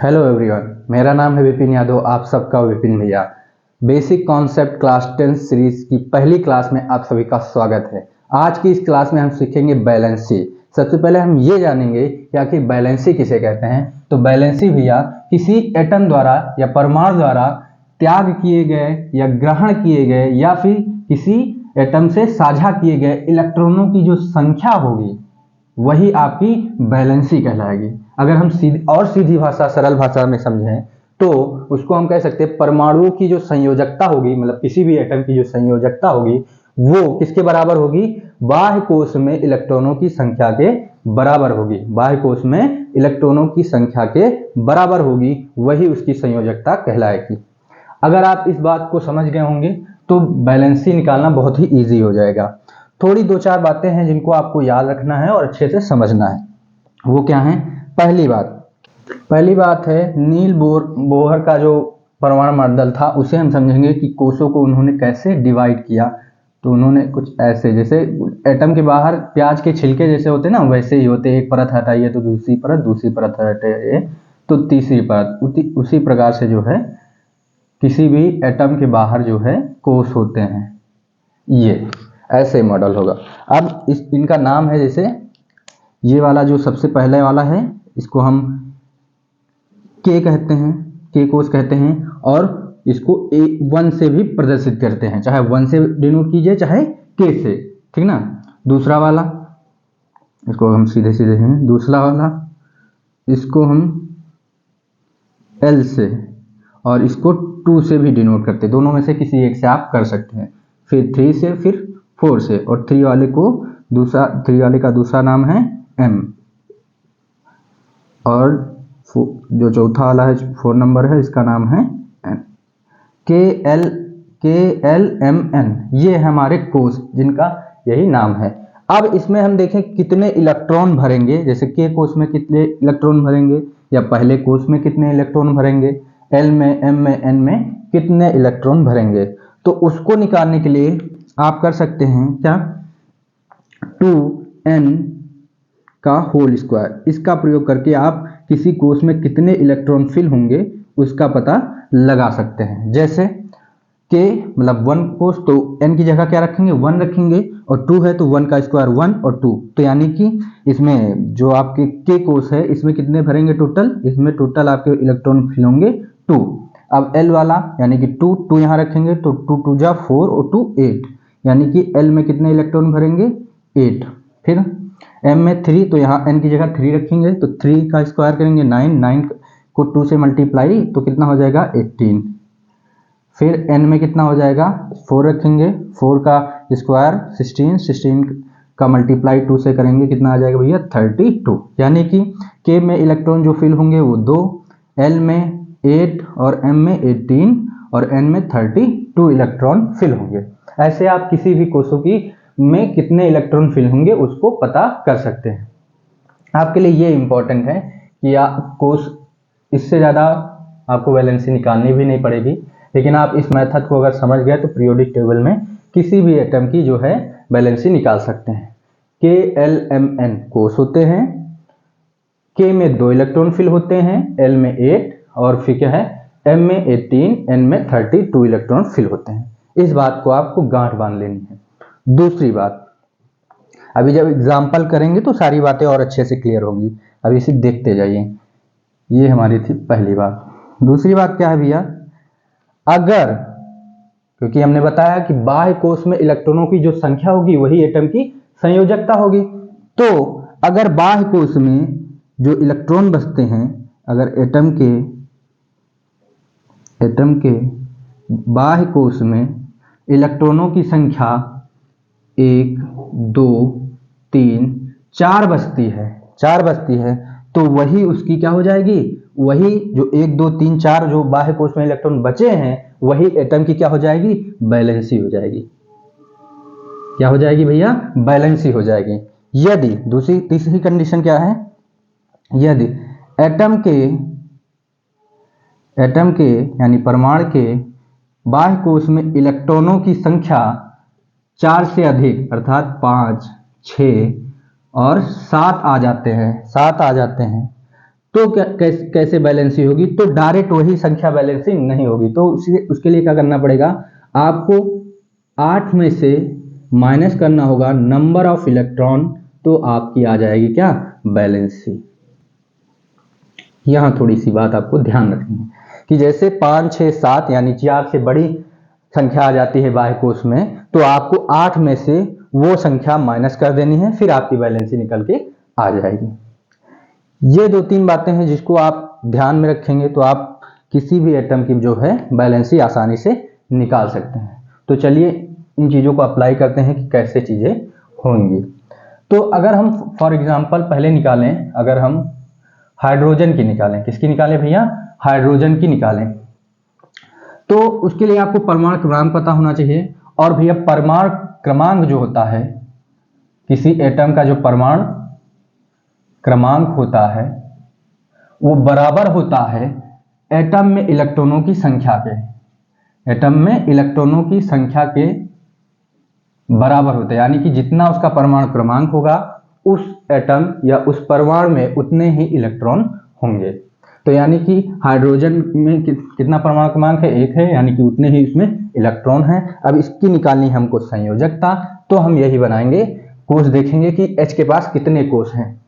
Hello everyone, मेरा नाम है विपिन यादव। आप सबका विपिन भैया। बेसिक कॉन्सेप्ट क्लास 10 सीरीज की पहली क्लास में आप सभी का स्वागत है। आज की इस क्लास में हम सीखेंगे बैलेंसी। सबसे पहले हम ये जानेंगे कि आखिर बैलेंसी किसे कहते हैं। तो बैलेंसी भैया किसी एटम द्वारा या परमाणु द्वारा त्याग किए गए या ग्रहण किए गए या फिर किसी एटम से साझा किए गए इलेक्ट्रॉनों की जो संख्या होगी वही आपकी बैलेंसी कहलाएगी। अगर हम सीधी भाषा सरल भाषा में समझें तो उसको हम कह सकते हैं परमाणुओं की जो संयोजकता होगी, मतलब किसी भी एटम की जो संयोजकता होगी वो किसके बराबर होगी, बाह्य कोश में इलेक्ट्रॉनों की संख्या के बराबर होगी। बाह्य कोश में इलेक्ट्रॉनों की संख्या के बराबर होगी, वही उसकी संयोजकता कहलाएगी। अगर आप इस बात को समझ गए होंगे तो बैलेंसी निकालना बहुत ही ईजी हो जाएगा। थोड़ी दो चार बातें हैं जिनको आपको याद रखना है और अच्छे से समझना है। वो क्या है? पहली बात है नील बोहर का जो परमाणु मॉडल था उसे हम समझेंगे कि कोषों को उन्होंने कैसे डिवाइड किया। तो उन्होंने कुछ ऐसे, जैसे एटम के बाहर प्याज के छिलके जैसे होते ना, वैसे ही होते। एक परत हटाइए तो दूसरी परत हटाइए तो तीसरी परत। उसी प्रकार से जो है किसी भी एटम के बाहर जो है कोष होते हैं, ये ऐसे मॉडल होगा। अब इनका नाम है, जैसे ये वाला जो सबसे पहले वाला है इसको हम के कहते हैं, के कोष कहते हैं, और इसको A1 से भी प्रदर्शित करते हैं, चाहे 1 से डिनोट कीजिए चाहे के से, ठीक ना। दूसरा वाला इसको हम सीधे हैं, दूसरा वाला इसको हम L से, और इसको 2 से भी डिनोट करते हैं। दोनों में से किसी एक से आप कर सकते हैं। फिर 3 से, फिर 4 से, और 3 वाले का दूसरा नाम है M, और जो चौथा वाला है 4 नंबर है, इसका नाम है N। KLMN ये है हमारे कोष जिनका यही नाम है। अब इसमें हम देखें कितने इलेक्ट्रॉन भरेंगे, जैसे के कोष में कितने इलेक्ट्रॉन भरेंगे या पहले कोष में कितने इलेक्ट्रॉन भरेंगे, L में, M में, N में कितने इलेक्ट्रॉन भरेंगे। तो उसको निकालने के लिए आप कर सकते हैं क्या, 2n का होल स्क्वायर। इसका प्रयोग करके आप किसी कोष में कितने इलेक्ट्रॉन फिल होंगे उसका पता लगा सकते हैं। जैसे के मतलब 1 कोष, तो n की जगह क्या रखेंगे, 1 रखेंगे, और 2 है तो 1 का स्क्वायर 1 और 2, तो यानी कि इसमें जो आपके के कोष है इसमें कितने भरेंगे टोटल, इसमें टोटल आपके इलेक्ट्रॉन फिल होंगे 2। अब L वाला यानी कि 2 यहाँ रखेंगे तो 2 2 जा 4 और 2 8, यानी कि L में कितने इलेक्ट्रॉन भरेंगे 8। फिर M में 3, तो यहाँ n की जगह 3 रखेंगे तो 3 का स्क्वायर करेंगे 9, 9 को 2 से मल्टीप्लाई तो कितना हो जाएगा 18। फिर n में कितना हो जाएगा 4 रखेंगे, 4 का स्क्वायर 16, 16 का मल्टीप्लाई 2 से करेंगे कितना आ जाएगा भैया 32, यानी कि k में इलेक्ट्रॉन जो फिल होंगे वो 2, L में 8 और M में 18 और N में 32 इलेक्ट्रॉन फिल होंगे। ऐसे आप किसी भी कोषों की में कितने इलेक्ट्रॉन फिल होंगे उसको पता कर सकते हैं। आपके लिए ये इंपॉर्टेंट है कि कोष इससे ज़्यादा आपको बैलेंसी निकालनी भी नहीं पड़ेगी, लेकिन आप इस मेथड को अगर समझ गए तो पीरियोडिक टेबल में किसी भी एटम की जो है बैलेंसी निकाल सकते हैं। KLMN कोष होते हैं, K में 2 इलेक्ट्रॉन फिल होते हैं, L में 8 और फिर क्या है M में 18, N में 32 इलेक्ट्रॉन फिल होते हैं। इस बात को आपको गांठ बांध लेनी है। दूसरी बात, अभी जब एग्जाम्पल करेंगे तो सारी बातें और अच्छे से क्लियर होंगी, अभी इसे देखते जाइए। ये हमारी थी पहली बात। दूसरी बात क्या है भैया, अगर, क्योंकि हमने बताया कि बाह्य कोष में इलेक्ट्रॉनों की जो संख्या होगी वही एटम की संयोजकता होगी, तो अगर बाह्य कोष में जो इलेक्ट्रॉन बचते हैं, अगर एटम के बाह्य कोष में इलेक्ट्रॉनों की संख्या 1 2 3 4 बचती है तो वही उसकी क्या हो जाएगी, वही जो 1 2 3 4 जो बाह्य कोष में इलेक्ट्रॉन बचे हैं वही एटम की क्या हो जाएगी, बैलेंसी हो जाएगी। क्या हो जाएगी भैया, बैलेंसी हो जाएगी। यदि तीसरी कंडीशन क्या है, यदि एटम के यानी परमाणु के बाह्य कोष में इलेक्ट्रॉनों की संख्या 4 से अधिक अर्थात 5 6 और 7 आ जाते हैं तो कैसे बैलेंसी होगी? तो डायरेक्ट वही संख्या बैलेंसी नहीं होगी। तो उसके लिए क्या करना पड़ेगा? आपको 8 में से माइनस करना होगा नंबर ऑफ इलेक्ट्रॉन, तो आपकी आ जाएगी क्या? बैलेंसी। यहाँ थोड़ी सी बात आपको ध्यान रखनी है कि जैसे 5, 6, 7 यानी 4 से बड़ी संख्या आ जाती है बाह्य कोश में, तो आपको 8 में से वो संख्या माइनस कर देनी है, फिर आपकी बैलेंसी निकल के आ जाएगी। ये 2-3 बातें हैं जिसको आप ध्यान में रखेंगे तो आप किसी भी एटम की जो है बैलेंसी आसानी से निकाल सकते हैं। तो चलिए इन चीज़ों को अप्लाई करते हैं कि कैसे चीज़ें होंगी। तो अगर हम फॉर एग्जांपल पहले निकालें, अगर हम हाइड्रोजन की निकालें, किसकी निकालें भैया? हाइड्रोजन की निकालें, तो उसके लिए आपको परमाणु क्रमांक पता होना चाहिए। और भैया परमाणु क्रमांक जो होता है, किसी एटम का जो परमाणु क्रमांक होता है वो बराबर होता है एटम में इलेक्ट्रॉनों की संख्या के। एटम में इलेक्ट्रॉनों की संख्या के बराबर होता है, यानी कि जितना उसका परमाणु क्रमांक होगा उस एटम या उस परमाणु में उतने ही इलेक्ट्रॉन होंगे। तो यानी कि हाइड्रोजन में कितना परमाणु क्रमांक है? 1 है, यानी कि उतने ही इसमें इलेक्ट्रॉन हैं। अब इसकी निकालनी है हमको संयोजकता, तो हम यही बनाएंगे, कोष देखेंगे कि H के पास कितने कोष हैं।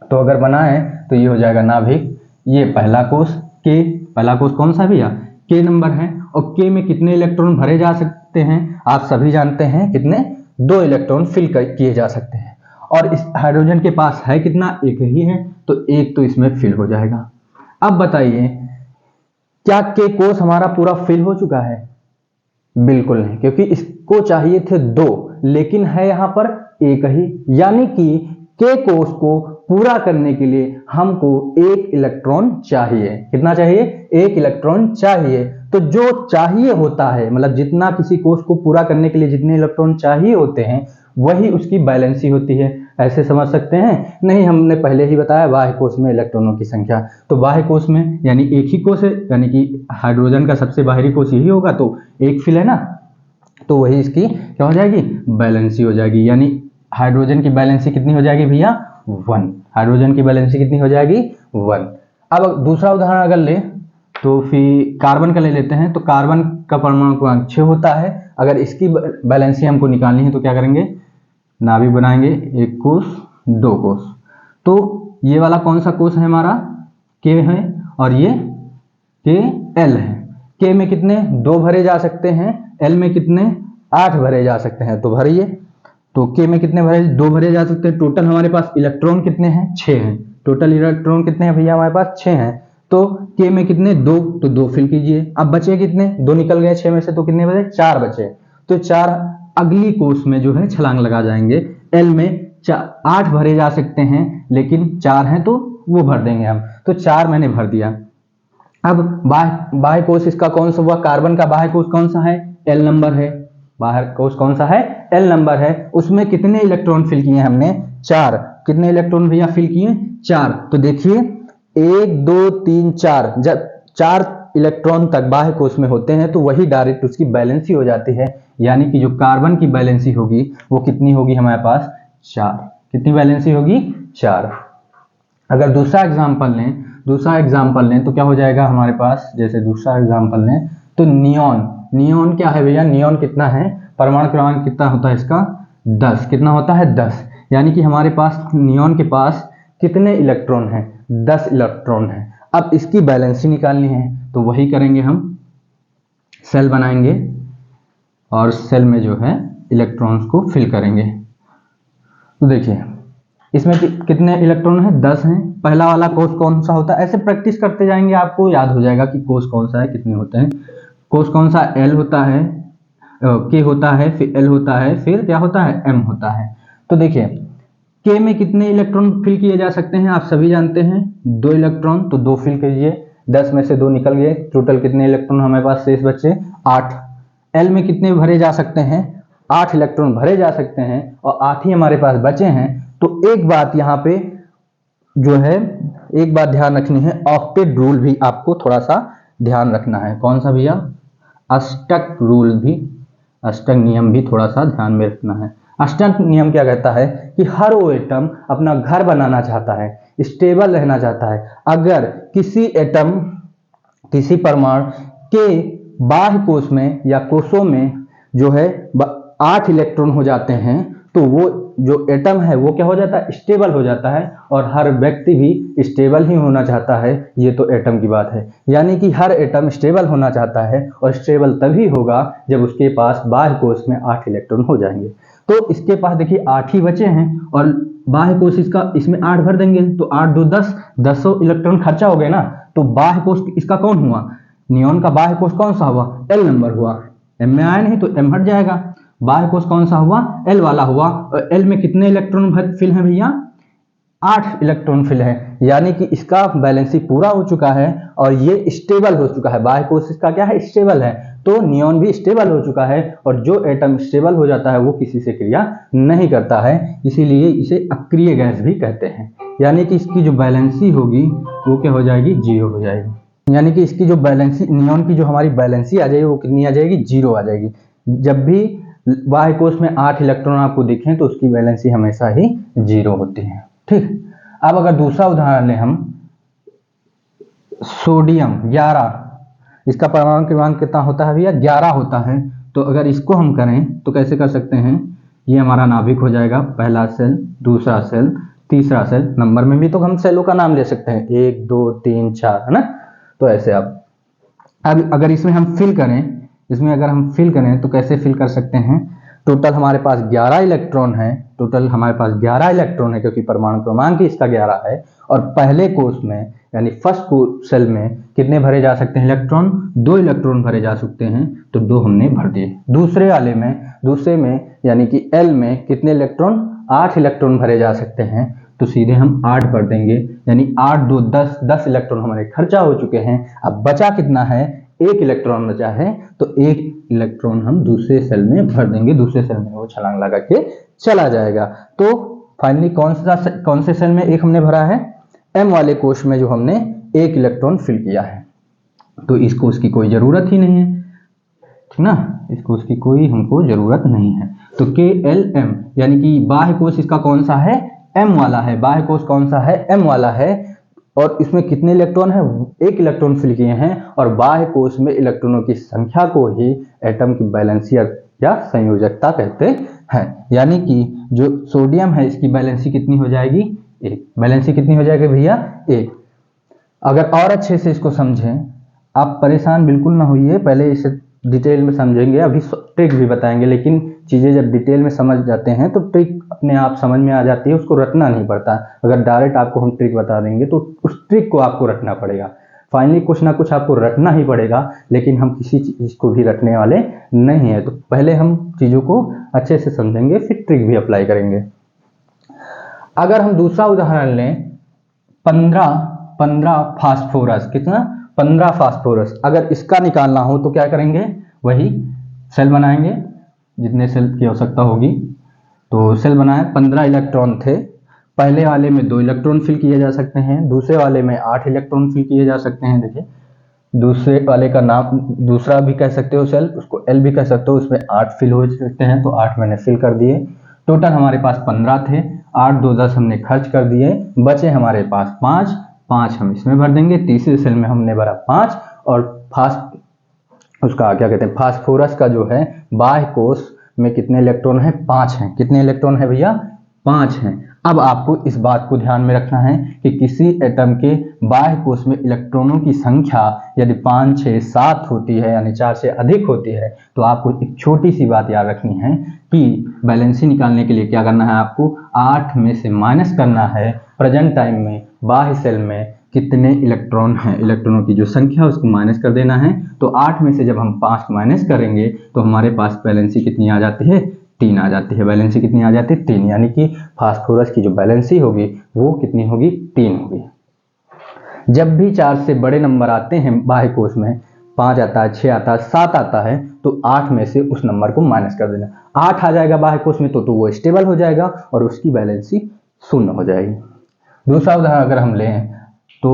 तो अगर बनाए तो ये हो जाएगा नाभिक, ये पहला कोष K, पहला कोष कौन सा भैया? K नंबर है। और K में कितने इलेक्ट्रॉन भरे जा सकते हैं? आप सभी जानते हैं कितने? 2 इलेक्ट्रॉन फिल किए जा सकते हैं। और इस हाइड्रोजन के पास है कितना? 1 ही है, तो 1 तो इसमें फिल हो जाएगा। अब बताइए क्या K कोष हमारा पूरा फिल हो चुका है? बिल्कुल नहीं, क्योंकि इसको चाहिए थे 2, लेकिन है यहाँ पर 1 ही। यानी कि K कोष को पूरा करने के लिए हमको 1 इलेक्ट्रॉन चाहिए। कितना चाहिए? 1 इलेक्ट्रॉन चाहिए। तो जो चाहिए होता है, मतलब जितना किसी कोष को पूरा करने के लिए जितने इलेक्ट्रॉन चाहिए होते हैं वही उसकी बैलेंसी होती है। ऐसे समझ सकते हैं? नहीं, हमने पहले ही बताया बाह्य कोश में इलेक्ट्रॉनों की संख्या। तो बाह्य कोश में यानी एक ही कोश है, यानी कि हाइड्रोजन का सबसे बाहरी कोश यही होगा, तो 1 फिल है ना, तो वही इसकी क्या हो जाएगी? बैलेंसी हो जाएगी। यानी हाइड्रोजन की बैलेंसी कितनी हो जाएगी भैया? 1। हाइड्रोजन की बैलेंसी कितनी हो जाएगी? 1। अब दूसरा उदाहरण अगर ले तो फिर कार्बन का ले लेते हैं। तो कार्बन का परमाणु क्रमांक 6 होता है। अगर इसकी बैलेंसी हमको निकालनी है तो क्या करेंगे? नाभिक बनाएंगे, 1 कोष 2 कोष। तो ये वाला कौन सा कोष है हमारा? K है, और ये KL है। K में कितने? 2 भरे जा सकते हैं, L में कितने? 8 भरे जा सकते हैं। तो भरिए, तो K में कितने भरे? 2 भरे जा सकते हैं। टोटल हमारे पास इलेक्ट्रॉन कितने हैं? 6 हैं। टोटल इलेक्ट्रॉन कितने हैं भैया? हमारे पास 6 हैं। तो K में कितने? 2, तो 2 फिल कीजिए। अब बचे कितने? 2 निकल गए 6 में से, तो कितने बचे? 4 बचे। तो 4 अगली कोष में जो है छलांग लगा जाएंगे। L में 8 भरे जा सकते हैं, लेकिन 4 हैं तो वो भर देंगे हम। तो 4 मैंने भर दिया। अब बाह्य कोष इसका कौन सा हुआ? कार्बन का बाह्य कोष कौन सा है? L नंबर है। बाह्य कोष कौन सा है? L नंबर है। उसमें कितने इलेक्ट्रॉन फिल किए हमने? 4। कितने इलेक्ट्रॉन भैया फिल किए? 4। तो देखिए 1 2 3 4, जब 4 इलेक्ट्रॉन तक बाह्य कोष में होते हैं तो वही डायरेक्ट उसकी बैलेंसी हो जाती है। यानी कि जो कार्बन की बैलेंसी होगी वो कितनी होगी हमारे पास? 4। कितनी बैलेंसी होगी? 4। अगर दूसरा एग्जांपल लें तो क्या हो जाएगा हमारे पास? जैसे दूसरा एग्जांपल लें तो नियॉन क्या है भैया? नियॉन कितना है? परमाणु क्रमांक कितना होता है इसका? 10। कितना होता है? 10। यानी कि हमारे पास नियॉन के पास कितने इलेक्ट्रॉन हैं? 10 इलेक्ट्रॉन हैं। अब इसकी बैलेंसी निकालनी है तो वही करेंगे, हम सेल बनाएंगे और सेल में जो है इलेक्ट्रॉन्स को फिल करेंगे। तो देखिए इसमें कितने इलेक्ट्रॉन हैं? 10 हैं। पहला वाला कोष कौन सा होता है? ऐसे प्रैक्टिस करते जाएंगे, आपको याद हो जाएगा कि कोष कौन सा है, कितने होते हैं। कोष कौन सा? L होता है, K होता है, फिर L होता है, फिर क्या होता है? M होता है। तो देखिए K में कितने इलेक्ट्रॉन फिल किए जा सकते हैं? आप सभी जानते हैं 2 इलेक्ट्रॉन, तो 2 फिल कीजिए। 10 में से 2 निकल गए। टोटल कितने इलेक्ट्रॉन हमारे पास शेष बचे? 8। L में कितने भरे जा सकते हैं? 8 इलेक्ट्रॉन भरे जा सकते हैं और 8 ही हमारे पास बचे हैं। तो एक बात यहाँ पे जो है, एक बात ध्यान रखनी है, ऑक्टेट रूल भी आपको थोड़ा सा ध्यान रखना है। कौन सा भैया? अष्टक रूल भी, अष्टक नियम भी थोड़ा सा ध्यान में रखना है। अष्टक नियम क्या कहता है कि हर वो एटम अपना घर बनाना चाहता है, स्टेबल रहना चाहता है। अगर किसी एटम, किसी परमाणु के बाह्य कोश में या कोशों में जो है 8 इलेक्ट्रॉन हो जाते हैं तो वो जो एटम है वो क्या हो जाता है, स्टेबल हो जाता है। और हर व्यक्ति भी स्टेबल ही होना चाहता है, ये तो एटम की बात है। यानी कि हर एटम स्टेबल होना चाहता है और स्टेबल तभी होगा जब उसके पास बाह्य कोश में 8 इलेक्ट्रॉन हो जाएंगे। तो इसके पास देखिए 8 ही बचे हैं और बाह्य कोश इसका, इसमें 8 भर देंगे तो 8 2 10, 10 इलेक्ट्रॉन खर्चा हो गए ना। तो बाह्य कोश इसका कौन हुआ, नियॉन का बाह्य कोश कौन सा हुआ, एल नंबर हुआ। एम में आया नहीं तो एम हट जाएगा। बाह्य कोश कौन सा हुआ, एल वाला हुआ। और एल में कितने इलेक्ट्रॉन फिल हैं भैया, 8 इलेक्ट्रॉन फिल है। यानी कि इसका बैलेंसी पूरा हो चुका है और ये स्टेबल हो चुका है। बाह्य कोश इसका क्या है, स्टेबल है। तो नियॉन भी स्टेबल हो चुका है और जो एटम स्टेबल हो जाता है वो किसी से क्रिया नहीं करता है, इसीलिए इसे अक्रिय गैस भी कहते हैं। यानी कि इसकी जो बैलेंसी होगी वो क्या हो जाएगी, 0 हो जाएगी। यानी कि इसकी जो बैलेंसी, नियॉन की जो हमारी बैलेंसी आ जाएगी वो कितनी आ जाएगी, 0 आ जाएगी। जब भी बाह्य कोश में 8 इलेक्ट्रॉन आपको दिखें तो उसकी बैलेंसी हमेशा ही 0 होती है। ठीक। अब अगर दूसरा उदाहरण लें हम, सोडियम 11, इसका परमाणु क्रमांक कितना होता है भैया, 11 होता है। तो अगर इसको हम करें तो कैसे कर सकते हैं, ये हमारा नाभिक हो जाएगा, पहला सेल, दूसरा सेल, तीसरा सेल। नंबर में भी तो हम सेलों का नाम ले सकते हैं, 1 2 3 4, है ना। तो ऐसे अब अगर इसमें हम फिल करें, इसमें अगर हम फिल करें तो कैसे फिल कर सकते हैं, टोटल हमारे पास 11 इलेक्ट्रॉन है, टोटल हमारे पास 11 इलेक्ट्रॉन है क्योंकि परमाणु क्रमांक ही इसका 11 है। और पहले कोश में यानी फर्स्ट सेल में कितने भरे जा सकते हैं इलेक्ट्रॉन, 2 इलेक्ट्रॉन भरे जा सकते हैं, तो 2 हमने भर दिए। दूसरे में यानी कि एल में कितने इलेक्ट्रॉन, 8 इलेक्ट्रॉन भरे जा सकते हैं, तो सीधे हम 8 भर देंगे। यानी 8 2 10, 10 इलेक्ट्रॉन हमारे खर्चा हो चुके हैं। अब बचा कितना है, 1 इलेक्ट्रॉन बचा है, तो 1 इलेक्ट्रॉन हम दूसरे सेल में भर देंगे। दूसरे सेल में वो छलांग लगा के चला जाएगा। तो फाइनली कौन से सेल में 1 हमने भरा है, एम वाले कोश में जो हमने 1 इलेक्ट्रॉन फिल किया है। तो इसको उसकी कोई जरूरत ही नहीं है, ठीक ना, इसको उसकी कोई हमको जरूरत नहीं है। तो के एल एम यानी कि बाह्य कोश इसका कौन सा है, एम वाला है। बाह्य कोश कौन सा है, एम वाला है। और इसमें कितने इलेक्ट्रॉन है, 1 इलेक्ट्रॉन फिल किए हैं। और बाह्य कोश में इलेक्ट्रॉनों की संख्या को ही एटम की बैलेंसी या संयोजकता कहते हैं। यानी कि जो सोडियम है इसकी बैलेंसी कितनी हो जाएगी, 1। बैलेंसी कितनी हो जाएगी भैया, 1। अगर और अच्छे से इसको समझें, आप परेशान बिल्कुल ना होइए, पहले इसे डिटेल में समझेंगे, अभी ट्रिक भी बताएंगे। लेकिन चीज़ें जब डिटेल में समझ जाते हैं तो ट्रिक अपने आप समझ में आ जाती है, उसको रटना नहीं पड़ता। अगर डायरेक्ट आपको हम ट्रिक बता देंगे तो उस ट्रिक को आपको रटना पड़ेगा। फाइनली कुछ ना कुछ आपको रटना ही पड़ेगा, लेकिन हम किसी चीज़ को भी रटने वाले नहीं है। तो पहले हम चीज़ों को अच्छे से समझेंगे, फिर ट्रिक भी अप्लाई करेंगे। अगर हम दूसरा उदाहरण लें, 15 फास्फोरस, कितना, 15 फास्फोरस। अगर इसका निकालना हो तो क्या करेंगे, वही सेल बनाएंगे, जितने सेल की आवश्यकता होगी। तो सेल बनाए, 15 इलेक्ट्रॉन थे। पहले वाले में 2 इलेक्ट्रॉन फिल किए जा सकते हैं, दूसरे वाले में 8 इलेक्ट्रॉन फिल किए जा सकते हैं। देखिए दूसरे वाले का नाम दूसरा भी कह सकते हो सेल, उसको एल भी कह सकते हो, उसमें 8 फिल हो सकते हैं, तो 8 मैंने फिल कर दिए। टोटल हमारे पास 15 थे, 8 2 10 हमने खर्च कर दिए, बचे हमारे पास 5 हम इसमें भर देंगे। तीसरे सेल में हमने भरा 5। और उसका क्या कहते हैं, फास्फोरस का जो है बाह्य कोश में कितने इलेक्ट्रॉन है, 5 हैं। कितने इलेक्ट्रॉन है भैया, 5 हैं। अब आपको इस बात को ध्यान में रखना है कि किसी एटम के बाह्य कोश में इलेक्ट्रॉनों की संख्या यदि 5 6 7 होती है, यानी 4 से अधिक होती है, तो आपको एक छोटी सी बात याद रखनी है कि बैलेंसी निकालने के लिए क्या करना है, आपको 8 में से माइनस करना है प्रेजेंट टाइम में बाह्य सेल में कितने इलेक्ट्रॉन हैं, इलेक्ट्रॉनों की जो संख्या है उसको माइनस कर देना है। तो 8 में से जब हम 5 माइनस करेंगे तो हमारे पास बैलेंसी कितनी आ जाती है, 3 आ जाती है। बैलेंसी कितनी आ जाती है, 3। यानी कि फास्फोरस की जो बैलेंसी होगी वो कितनी होगी, 3 होगी। जब भी 4 से बड़े नंबर आते हैं बाह्य कोश में, 5 आता है, 6 आता है, 7 आता है, तो 8 में से उस नंबर को माइनस कर देना। 8 आ जाएगा बाह्य कोश में तो वो स्टेबल हो जाएगा और उसकी बैलेंसी 0 हो जाएगी। दूसरा उदाहरण अगर हम लें तो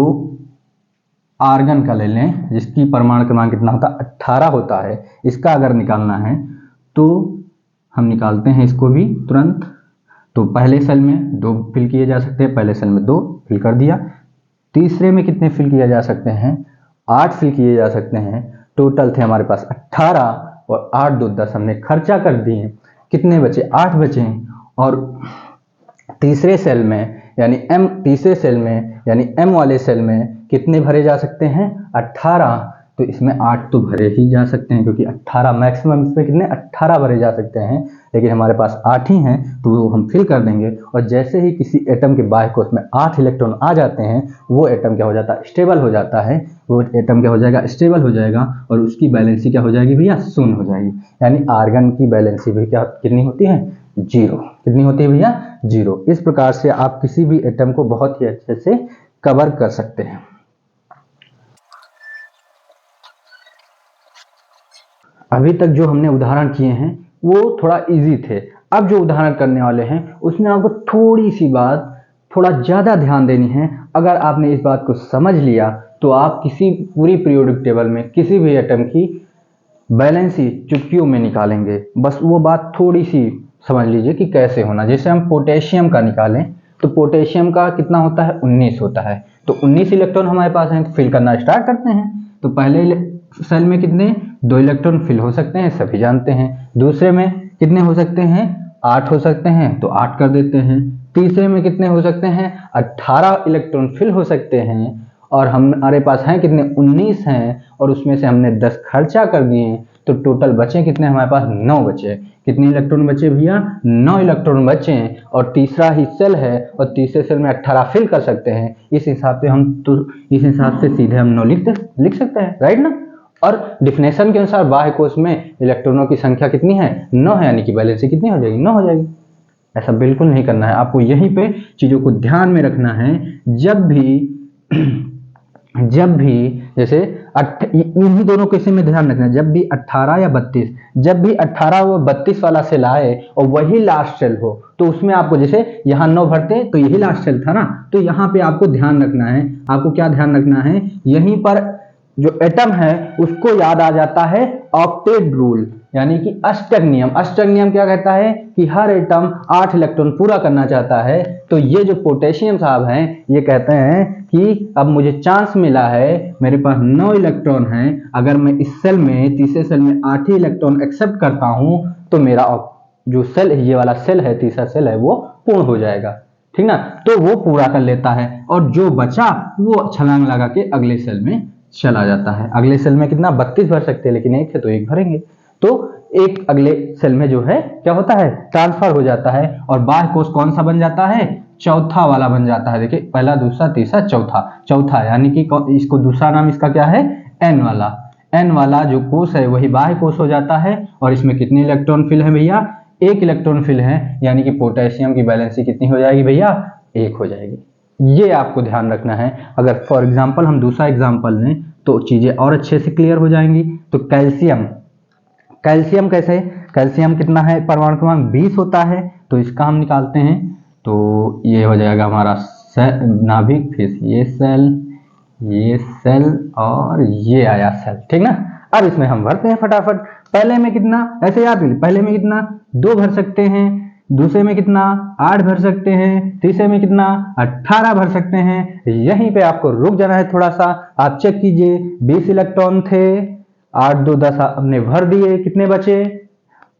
आर्गन का ले लें, जिसकी परमाणु क्रमांक कितना होता है, 18 होता है। इसका अगर निकालना है तो हम निकालते हैं इसको भी तुरंत। तो पहले सेल में 2 फिल किए जा सकते हैं, पहले सेल में 2 फिल कर दिया। तीसरे में कितने फिल किए जा सकते हैं? 8 फिल किए जा सकते हैं। टोटल थे हमारे पास 18 और 8 2 10 हमने खर्चा कर दिए। कितने बचे? 8 बचे। और तीसरे सेल में यानी M वाले सेल में कितने भरे जा सकते हैं? 18। तो इसमें 8 तो भरे ही जा सकते हैं, क्योंकि 18 मैक्सिमम, इसमें कितने? 18 भरे जा सकते हैं, लेकिन हमारे पास 8 ही हैं, तो वो हम फिल कर देंगे। और जैसे ही किसी एटम के बाह्य कोश में 8 इलेक्ट्रॉन आ जाते हैं, वो एटम क्या हो जाता है? स्टेबल हो जाता है। वो एटम क्या हो जाएगा? स्टेबल हो जाएगा, और उसकी बैलेंसी क्या हो जाएगी भैया? शून्य हो जाएगी। यानी आर्गन की बैलेंसी भी क्या कितनी होती है? 0। कितनी होती है भैया? 0। इस प्रकार से आप किसी भी एटम को बहुत ही अच्छे से कवर कर सकते हैं। अभी तक जो हमने उदाहरण किए हैं वो थोड़ा इजी थे। अब जो उदाहरण करने वाले हैं उसमें आपको थोड़ी सी बात थोड़ा ज़्यादा ध्यान देनी है। अगर आपने इस बात को समझ लिया तो आप किसी पूरी पीरियोडिक टेबल में किसी भी एटम की बैलेंसी चुटकियों में निकालेंगे। बस वो बात थोड़ी सी समझ लीजिए कि कैसे होना। जैसे हम पोटेशियम का निकालें तो पोटेशियम का कितना होता है? 19 होता है। तो 19 इलेक्ट्रॉन हमारे पास हैं, तो फिल करना स्टार्ट करते हैं। तो पहले सेल में कितने? 2 इलेक्ट्रॉन फिल हो सकते हैं, सभी जानते हैं। दूसरे में कितने हो सकते हैं? 8 हो सकते हैं, तो 8 कर देते हैं। तीसरे में कितने हो सकते हैं? 18 इलेक्ट्रॉन फिल हो सकते हैं, और हमारे पास हैं कितने? 19 हैं, और उसमें से हमने 10 खर्चा कर दिए, तो टोटल बचे कितने हमारे पास? 9 बचे। कितने इलेक्ट्रॉन बचे भैया? 9 इलेक्ट्रॉन बचे। और तीसरा ही सेल है, और तीसरे सेल में 18 फिल कर सकते हैं। इस हिसाब से सीधे हम 9 लिख सकते हैं, राइट ना। और डिफिनेशन के अनुसार बाह्य कोश में इलेक्ट्रॉनों की संख्या कितनी है? 9 है, यानी कि बैलेंसी कितनी हो जाएगी? 9 हो जाएगी। ऐसा बिल्कुल नहीं करना है, आपको यहीं पे चीजों को ध्यान में रखना है। जब भी जैसे इन्हीं दोनों केस में ध्यान रखना है, जब भी 18 या 32, जब भी 18 व 32 वाला सेल आए और वही लास्ट सेल हो, तो उसमें आपको जैसे यहाँ 9 भरते तो यही लास्ट सेल था ना, तो यहाँ पे आपको ध्यान रखना है। आपको क्या ध्यान रखना है? यहीं पर जो एटम है उसको याद आ जाता है ऑक्टेट रूल, यानी कि अष्टक नियम। अष्टक नियम क्या कहता है? कि हर एटम 8 इलेक्ट्रॉन पूरा करना चाहता है। तो ये जो पोटेशियम साहब हैं ये कहते हैं कि अब मुझे चांस मिला है, मेरे पास 9 इलेक्ट्रॉन हैं, अगर मैं इस सेल में तीसरे सेल में 8 ही इलेक्ट्रॉन एक्सेप्ट करता हूं तो मेरा जो सेल है, ये वाला सेल है, तीसरा सेल है, वो पूर्ण हो जाएगा। ठीक ना। तो वो पूरा कर लेता है, और जो बचा वो छलांग लगा के अगले सेल में चला जाता है। अगले सेल में कितना? 32 भर सकते हैं, लेकिन एक है तो एक भरेंगे, तो एक अगले सेल में जो है क्या होता है? ट्रांसफर हो जाता है। और बाह्य कोश कौन सा बन जाता है? चौथा वाला बन जाता है। देखिए पहला, दूसरा, तीसरा, चौथा, यानी कि इसको दूसरा नाम इसका क्या है? एन वाला जो कोश है वही बाह्य कोश हो जाता है। और इसमें कितने इलेक्ट्रॉन फिल है भैया? 1 इलेक्ट्रॉन फिल है, यानी कि पोटेशियम की बैलेंसी कितनी हो जाएगी भैया? 1 हो जाएगी। ये आपको ध्यान रखना है। अगर फॉर एग्जाम्पल हम दूसरा एग्जाम्पल लें तो चीजें और अच्छे से क्लियर हो जाएंगी। तो कैल्शियम कैसे? कैल्शियम कितना है? परमाणु क्रमांक 20 होता है, तो इसका हम निकालते हैं। तो ये हो जाएगा हमारा नाभिक, फिर ये सेल और ये आया सेल, ठीक ना। अब इसमें हम भरते हैं फटाफट। पहले में कितना? ऐसे याद करिए, पहले में कितना? 2 भर सकते हैं, दूसरे में कितना? 8 भर सकते हैं, तीसरे में कितना? 18 भर सकते हैं। यहीं पे आपको रुक जाना है थोड़ा सा। आप चेक कीजिए, 20 इलेक्ट्रॉन थे, 8 2 10 हमने भर दिए, कितने बचे?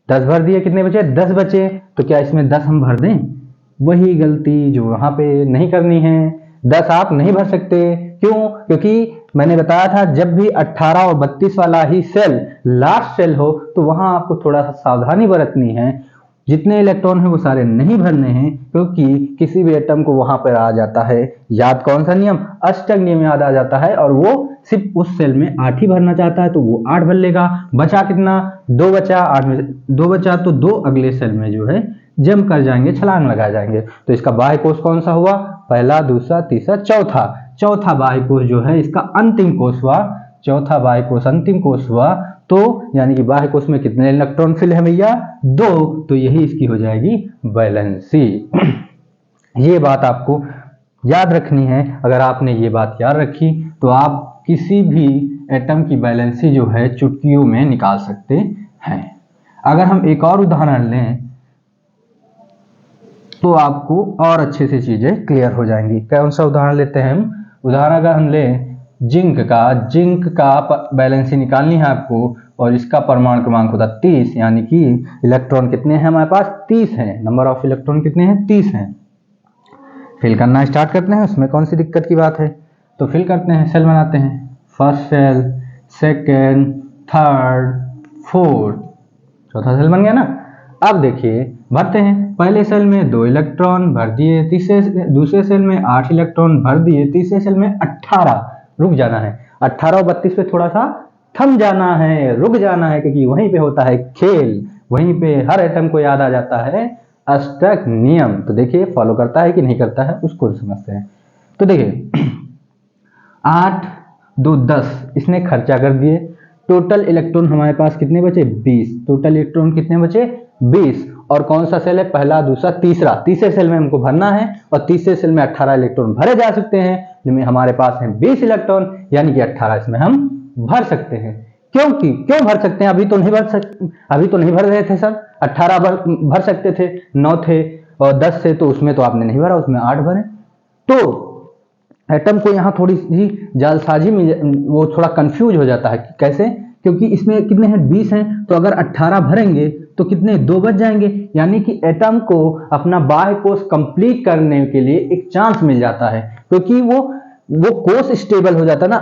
10 भर दिए, कितने बचे? 10 बचे। तो क्या इसमें 10 हम भर दें? वही गलती जो वहां पे नहीं करनी है। 10 आप नहीं भर सकते, क्यों? क्योंकि मैंने बताया था जब भी 18 और 32 वाला ही सेल लास्ट सेल हो तो वहां आपको थोड़ा सा सावधानी बरतनी है। जितने इलेक्ट्रॉन है वो सारे नहीं भरने हैं, क्योंकि किसी भी एटम को वहां पर आ जाता है याद, कौन सा नियम? अष्टक नियम याद आ जाता है, और वो सिर्फ उस सेल में 8 ही भरना चाहता है, तो वो 8 भर लेगा। बचा कितना? 2 बचा। 8 में 2 बचा तो 2 अगले सेल में जो है जम कर जाएंगे, छलांग लगा जाएंगे। तो इसका बाह्य कोश कौन सा हुआ? पहला, दूसरा, तीसरा, चौथा बाह्य कोश जो है इसका अंतिम कोश हुआ। चौथा बाह्य कोश अंतिम कोश हुआ, तो यानी कि बाह्य कोश में कितने इलेक्ट्रॉन फिल है भैया? 2। तो यही इसकी हो जाएगी बैलेंसी। ये बात आपको याद रखनी है। अगर आपने ये बात याद रखी तो आप किसी भी एटम की बैलेंसी जो है चुटकियों में निकाल सकते हैं। अगर हम एक और उदाहरण लें तो आपको और अच्छे से चीज़ें क्लियर हो जाएंगी। कौन सा उदाहरण लेते हैं हम? उदाहरण अगर हम लें जिंक का बैलेंसी निकालनी है आपको, और इसका परमाणु क्रमांक होता है 30, यानी कि इलेक्ट्रॉन कितने हैं हमारे पास? 30 हैं। नंबर ऑफ इलेक्ट्रॉन कितने हैं? 30 हैं। फिल करना स्टार्ट करते हैं, उसमें कौन सी दिक्कत की बात है? तो फिल करते हैं, सेल बनाते हैं, first cell, second, third, fourth, चौथा सेल बन गया ना। अब देखिए भरते हैं, पहले सेल में 2 इलेक्ट्रॉन भर दिए, दूसरे सेल में 8 इलेक्ट्रॉन भर दिए, तीसरे सेल में 18। रुक जाना है, 18 और 32 पे थोड़ा सा थम जाना है, रुक जाना है, क्योंकि वहीं पे होता है खेल, वहीं पे हर एटम को याद आ जाता है अष्टक नियम। तो देखिए फॉलो करता है कि नहीं करता है, उसको समझते हैं। तो देखिए 8 2 10 इसने खर्चा कर दिए, टोटल इलेक्ट्रॉन हमारे पास कितने बचे? 20। टोटल इलेक्ट्रॉन कितने बचे? 20। और कौन सा सेल है? पहला, दूसरा, तीसरा। तीसरे सेल में हमको भरना है, और तीसरे सेल में 18 इलेक्ट्रॉन भरे जा सकते हैं, जिनमें हमारे पास है 20 इलेक्ट्रॉन, यानी कि 18 इसमें हम भर सकते हैं। क्यों भर सकते हैं? अभी तो नहीं भर रहे थे सर। 18 भर सकते थे, 9 थे और 10 थे, तो उसमें तो आपने नहीं भरा, उसमें 8 भरे। तो एटम को यहाँ थोड़ी सी जालसाजी में वो थोड़ा कंफ्यूज हो जाता है। कैसे? क्योंकि इसमें कितने हैं? 20 हैं, तो अगर 18 भरेंगे तो कितने? 2 बच जाएंगे, यानी कि एटम को अपना बाह्य कोष कंप्लीट करने के लिए एक चांस मिल जाता है, क्योंकि वो कोष स्टेबल हो जाता है ना।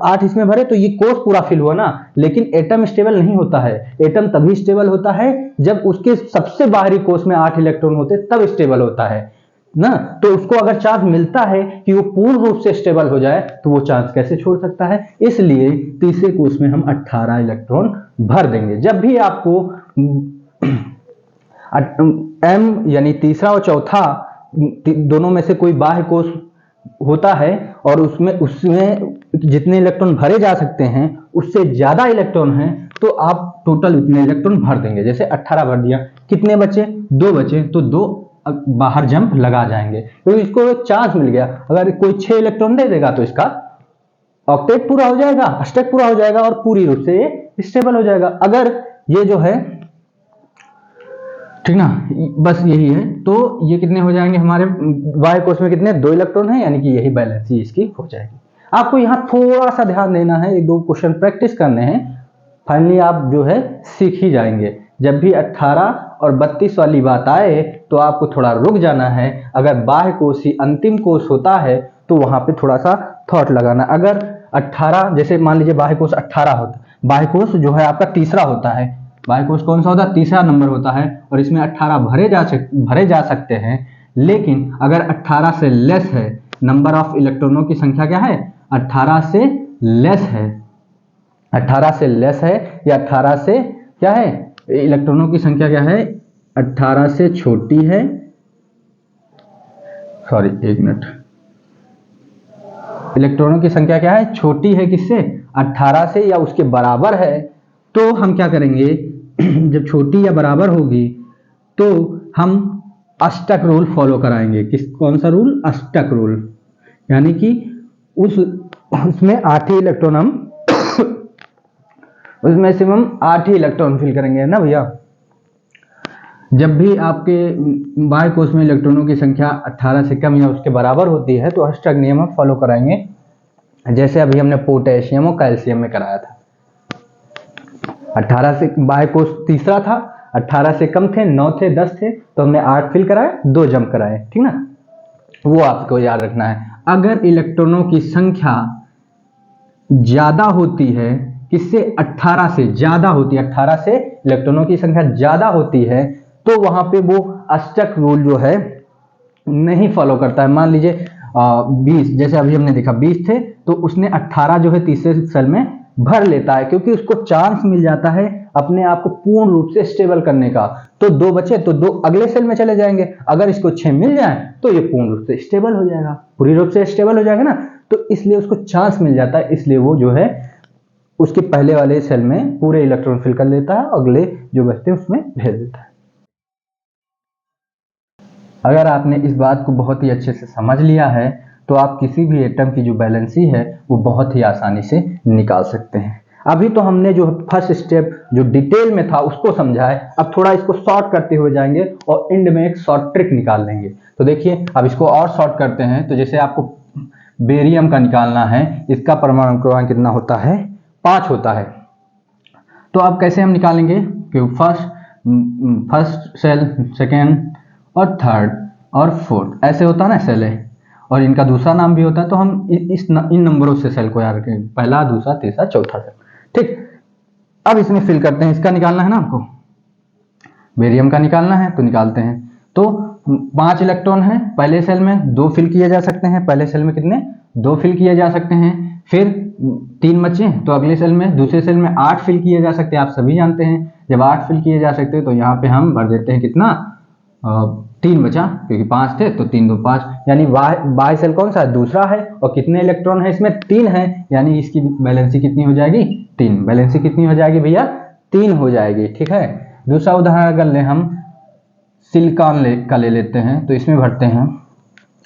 8 इसमें भरे तो ये कोष पूरा फिल हुआ ना, लेकिन एटम स्टेबल नहीं होता है। एटम तभी स्टेबल होता है जब उसके सबसे बाहरी कोष में 8 इलेक्ट्रॉन होते, तब स्टेबल होता है ना। तो उसको अगर चांस मिलता है कि वो पूर्ण रूप से स्टेबल हो जाए, तो वो चांस कैसे छोड़ सकता है? इसलिए तीसरे कोष में हम 18 इलेक्ट्रॉन भर देंगे। जब भी आपको एम यानी तीसरा और चौथा दोनों में से कोई बाह्य कोष होता है और उसमें जितने इलेक्ट्रॉन भरे जा सकते हैं उससे ज्यादा इलेक्ट्रॉन हैं, तो आप टोटल उतने इलेक्ट्रॉन भर देंगे। जैसे 18 भर दिया, कितने बचे? 2 बचे, तो 2 बाहर जंप लगा जाएंगे, क्योंकि इसको एक चांस मिल गया। अगर कोई 6 इलेक्ट्रॉन दे देगा तो इसका ऑक्टेट पूरा हो जाएगा, अष्टक पूरा हो जाएगा, और पूरी रूप से ये स्टेबल हो जाएगा। अगर ये जो है, ठीक ना, बस यही है। तो ये कितने हो जाएंगे हमारे बाह्य कोष में? कितने? 2 इलेक्ट्रॉन है, यानी कि यही बैलेंसी इसकी हो जाएगी। आपको यहाँ थोड़ा सा ध्यान देना है, 1-2 क्वेश्चन प्रैक्टिस करने हैं, फाइनली आप जो है सीख ही जाएंगे। जब भी 18 और 32 वाली बात आए तो आपको थोड़ा रुक जाना है। अगर बाह्य कोष ही अंतिम कोष होता है तो वहां पे थोड़ा सा थॉट लगाना। अगर 18, जैसे मान लीजिए बाह्य कोष 18 होता, बाह्य कोष जो है आपका तीसरा होता है, बाह्य कोष कौन सा होता है? तीसरा नंबर होता है, और इसमें 18 भरे जा सकते हैं। लेकिन अगर 18 से लेस है, नंबर ऑफ इलेक्ट्रॉनों की संख्या क्या है? 18 से लेस है। 18 से लेस है या 18 से क्या है? इलेक्ट्रॉनों की संख्या क्या है? 18 से छोटी है, सॉरी 1 मिनट, इलेक्ट्रॉनों की संख्या क्या है? छोटी है किससे? 18 से, या उसके बराबर है। तो हम क्या करेंगे? जब छोटी या बराबर होगी तो हम अष्टक रूल फॉलो कराएंगे। कौन सा रूल? अष्टक रूल, यानी कि उसमें 8 ही इलेक्ट्रॉन उसमें से हम 8 ही इलेक्ट्रॉन फिल करेंगे ना भैया। जब भी आपके बाह्य कोष में इलेक्ट्रॉनों की संख्या 18 से कम या उसके बराबर होती है तो अष्टक नियम हम फॉलो कराएंगे, जैसे अभी हमने पोटेशियम और कैल्शियम में कराया था। 18 से बाह्य कोष तीसरा था, 18 से कम थे, 9 थे, 10 थे, तो हमने 8 फिल कराए, 2 जंप कराए, ठीक ना। वो आपको याद रखना है। अगर इलेक्ट्रॉनों की संख्या ज्यादा होती है, किससे? 18 से ज्यादा होती है, 18 से इलेक्ट्रॉनों की संख्या ज्यादा होती है, तो वहां पे वो अष्टक रूल जो है नहीं फॉलो करता है। मान लीजिए 20, जैसे अभी हमने देखा 20 थे, तो उसने 18 जो है तीसरे सेल में भर लेता है, क्योंकि उसको चांस मिल जाता है अपने आप को पूर्ण रूप से स्टेबल करने का। तो 2 बचे तो 2 अगले सेल में चले जाएंगे। अगर इसको 6 मिल जाए तो ये पूर्ण रूप से स्टेबल हो जाएगा, पूरी रूप से स्टेबल हो जाएगा ना। तो इसलिए उसको चांस मिल जाता है, इसलिए वो जो है उसके पहले वाले सेल में पूरे इलेक्ट्रॉन फिल कर लेता है, अगले जो बचते हैं उसमें भेज देता है। अगर आपने इस बात को बहुत ही अच्छे से समझ लिया है तो आप किसी भी एटम की जो बैलेंसी है वो बहुत ही आसानी से निकाल सकते हैं। अभी तो हमने जो फर्स्ट स्टेप जो डिटेल में था उसको समझा है, अब थोड़ा इसको शॉर्ट करते हुए जाएंगे और एंड में एक शॉर्ट ट्रिक निकाल लेंगे। तो देखिए अब इसको और शॉर्ट करते हैं। तो जैसे आपको बेरियम का निकालना है, इसका परमाणु क्रमांक कितना होता है, 5 होता है। तो अब कैसे हम निकालेंगे कि फर्स्ट सेल, सेकेंड और थर्ड और फोर्थ ऐसे होता है ना सेल है, और इनका दूसरा नाम भी होता है। तो हम इन नंबरों से सेल को याद रखेंगे, पहला, दूसरा, तीसरा, चौथा सेल। ठीक, अब इसमें फिल करते हैं। इसका निकालना है ना आपको, बेरियम का निकालना है, तो निकालते हैं। तो 5 इलेक्ट्रॉन है पहले सेल में, 2 फिल किए जा सकते हैं। पहले सेल में कितने, 2 फिल किए जा सकते हैं। फिर 3 बचे तो अगले सेल में, दूसरे सेल में 8 फिल किए जा सकते हैं। आप सभी जानते हैं जब 8 फिल किए जा सकते हैं तो यहाँ पे हम भर देते हैं कितना, 3 बचा, क्योंकि 5 थे तो 3 2 5, यानी बाय सेल कौन सा है, दूसरा है। और कितने इलेक्ट्रॉन है इसमें, 3 है, यानी इसकी वैलेंसी कितनी हो जाएगी, 3। वैलेंसी कितनी हो जाएगी भैया, 3 हो जाएगी। ठीक है। दूसरा उदाहरण अगर ले हम सिलिकॉन का ले लेते हैं, तो इसमें भरते हैं।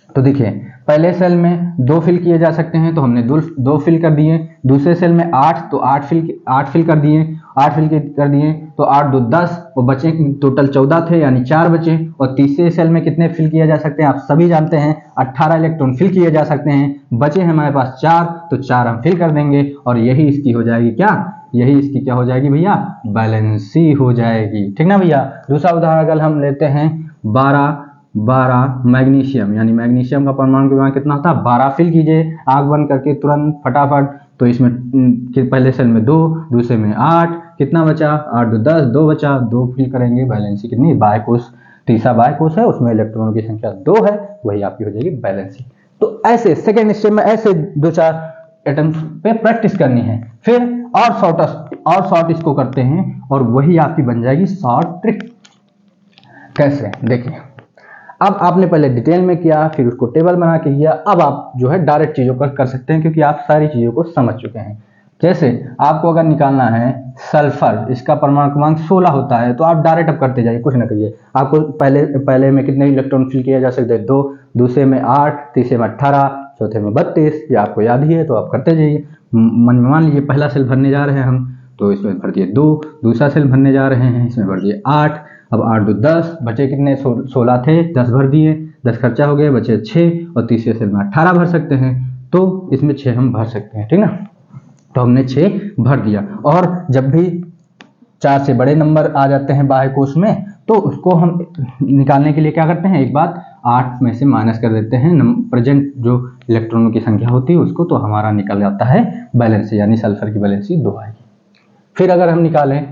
तो देखिए पहले सेल में 2 फिल किए जा सकते हैं, तो हमने 2 फिल कर दिए। दूसरे सेल में 8, तो 8 फिल कर दिए। 8 फिल कर दिए तो 8 2 10, वो बचे टोटल 14 थे, यानी 4 बचे। और तीसरे सेल में कितने फिल किए जा सकते हैं, आप सभी जानते हैं 18 इलेक्ट्रॉन फिल किए जा सकते हैं। बचे हैं हमारे पास 4, तो 4 हम फिल कर देंगे और यही इसकी हो जाएगी क्या, यही इसकी क्या हो जाएगी भैया, बैलेंसी हो जाएगी। ठीक ना भैया। दूसरा उदाहरण अगर हम लेते हैं 12 मैग्नीशियम, यानी मैग्नीशियम का परमाणु क्रमांक कितना होता है, 12 फिल कीजिए आग बंद करके तुरंत फटाफट। तो इसमें पहले सेल में 2, दूसरे में 8, कितना बचा, 8 2 10, 2 बचा, 2 फिल करेंगे। बैलेंसी कितनी, बायकोष, तीसरा बायकोष है, उसमें इलेक्ट्रॉनों की संख्या 2 है, वही आपकी हो जाएगी बैलेंसी। तो ऐसे सेकेंड स्टेप में ऐसे 2-4 एटम्स पे प्रैक्टिस करनी है। फिर और शॉर्ट इसको करते हैं और वही आपकी बन जाएगी शॉर्ट ट्रिक। कैसे, देखिए अब आपने पहले डिटेल में किया, फिर उसको टेबल बना के किया। अब आप जो है डायरेक्ट चीजों पर कर सकते हैं, क्योंकि आप सारी चीजों को समझ चुके हैं। जैसे आपको अगर निकालना है सल्फर, इसका परमाणु क्रमांक 16 होता है, तो आप डायरेक्ट अब करते जाइए, कुछ ना करिए। आपको पहले में कितने इलेक्ट्रॉन फिल किया जा सकते हैं, 2, दूसरे में 8, तीसरे में 18, चौथे में 32, ये आपको याद ही है, तो आप करते जाइए। मन में मान लीजिए पहला सेल भरने जा रहे हैं हम, तो इसमें भर दिए 2, दूसरा सेल भरने जा रहे हैं, इसमें भर दिए 8। अब 8 2 10, बचे कितने, 16 थे, 10 भर दिए, 10 खर्चा हो गया, बचे 6, और तीसरे सेल में 18 भर सकते हैं, तो इसमें 6 हम भर सकते हैं। ठीक ना, तो हमने 6 भर दिया। और जब भी 4 से बड़े नंबर आ जाते हैं बाह्य कोश में, तो उसको हम निकालने के लिए क्या करते हैं, एक बात 8 में से माइनस कर देते हैं प्रेजेंट जो इलेक्ट्रॉनों की संख्या होती है उसको, तो हमारा निकल जाता है बैलेंसी, यानी सल्फर की बैलेंसी 2 आएगी। फिर अगर हम निकालें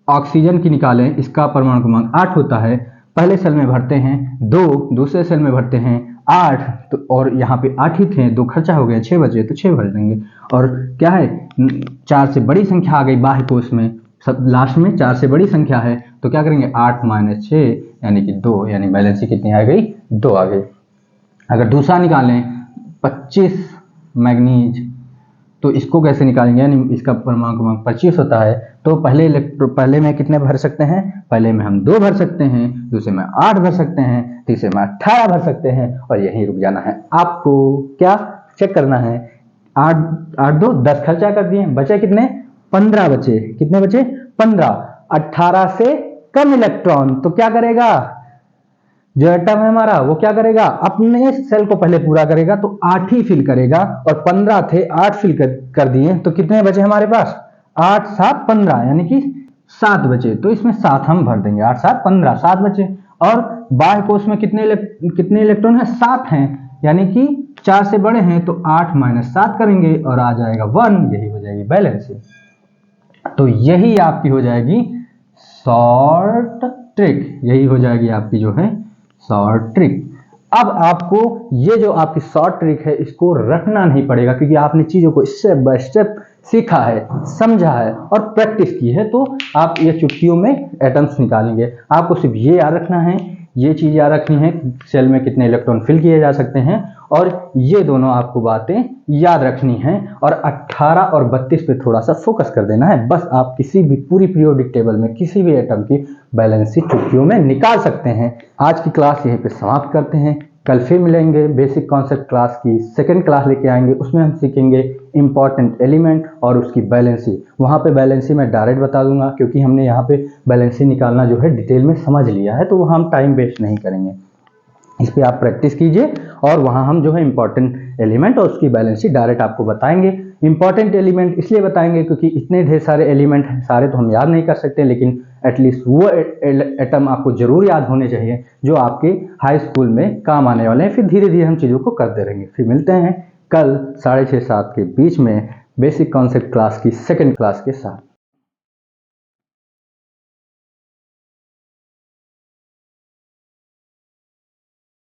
ऑक्सीजन की, निकालें, इसका परमाणु क्रमांक 8 होता है। पहले सेल में भरते हैं 2, दूसरे सेल में भरते हैं 8, तो और यहाँ पे 8 ही थे, 2 खर्चा हो गया, 6 बचे, तो 6 भर देंगे। और क्या है, 4 से बड़ी संख्या आ गई बाह्य कोश में, सब लास्ट में 4 से बड़ी संख्या है, तो क्या करेंगे, 8 - 6 यानी कि 2, यानी बैलेंसी कितनी आ गई, 2 आ गई। अगर दूसरा निकालें 25 मैग्नीज, तो इसको कैसे निकालेंगे, यानी इसका परमाणु क्रमांक 25 होता है। तो पहले में कितने भर सकते हैं, पहले में हम 2 भर सकते हैं, दूसरे में 8 भर सकते हैं, तीसरे में 18 भर सकते हैं, और यहीं रुक जाना है। आपको क्या चेक करना है, 8 2 10 खर्चा कर दिए, बचे कितने, 15 बचे, कितने बचे, 15। 18 से कम इलेक्ट्रॉन, तो क्या करेगा, जो एटम है हमारा वो क्या करेगा, अपने सेल को पहले पूरा करेगा, तो 8 ही फिल करेगा। और 15 थे, 8 फिल कर दिए, तो कितने बचे हमारे पास, 8 7 15, यानी कि 7 बचे। तो इसमें 7 हम भर देंगे, 8 7 15, 7 बचे। और बाह्य कोश में कितने इलेक्ट्रॉन है, 7 हैं, यानी कि 4 से बड़े हैं, तो 8 - 7 करेंगे और आ जाएगा 1, यही हो जाएगी बैलेंसी। तो यही आपकी हो जाएगी शॉर्ट ट्रिक, यही हो जाएगी आपकी जो है शॉर्ट ट्रिक। अब आपको ये जो आपकी शॉर्ट ट्रिक है इसको रखना नहीं पड़ेगा, क्योंकि आपने चीजों को स्टेप बाय स्टेप सीखा है, समझा है और प्रैक्टिस की है। तो आप ये चुटकियों में एटम्स निकालेंगे। आपको सिर्फ ये याद रखना है, ये चीज याद रखनी है, सेल में कितने इलेक्ट्रॉन फिल किए जा सकते हैं, और ये दोनों आपको बातें याद रखनी है। और 18 और 32 पे थोड़ा सा फोकस कर देना है, बस आप किसी भी पूरी पीरियोडिक टेबल में किसी भी एटम की बैलेंसी चुटकियों में निकाल सकते हैं। आज की क्लास यहीं पे समाप्त करते हैं। कल फिर मिलेंगे बेसिक कॉन्सेप्ट क्लास की सेकंड क्लास लेके आएंगे, उसमें हम सीखेंगे इंपॉर्टेंट एलिमेंट और उसकी बैलेंसी। वहाँ पे बैलेंसी मैं डायरेक्ट बता दूंगा क्योंकि हमने यहाँ पे बैलेंसी निकालना जो है डिटेल में समझ लिया है, तो वहाँ हम टाइम वेस्ट नहीं करेंगे। इस पर आप प्रैक्टिस कीजिए और वहाँ हम जो है इंपॉर्टेंट एलिमेंट और उसकी बैलेंसी डायरेक्ट आपको बताएंगे। इंपॉर्टेंट एलिमेंट इसलिए बताएंगे क्योंकि इतने ढेर सारे एलिमेंट हैं, सारे तो हम याद नहीं कर सकते, लेकिन एटलीस्ट वो एटम आपको जरूर याद होने चाहिए जो आपके हाई स्कूल में काम आने वाले हैं। फिर धीरे धीरे हम चीज़ों को करते रहेंगे। फिर मिलते हैं कल 6:30 7 के बीच में बेसिक कॉन्सेप्ट क्लास की सेकेंड क्लास के साथ।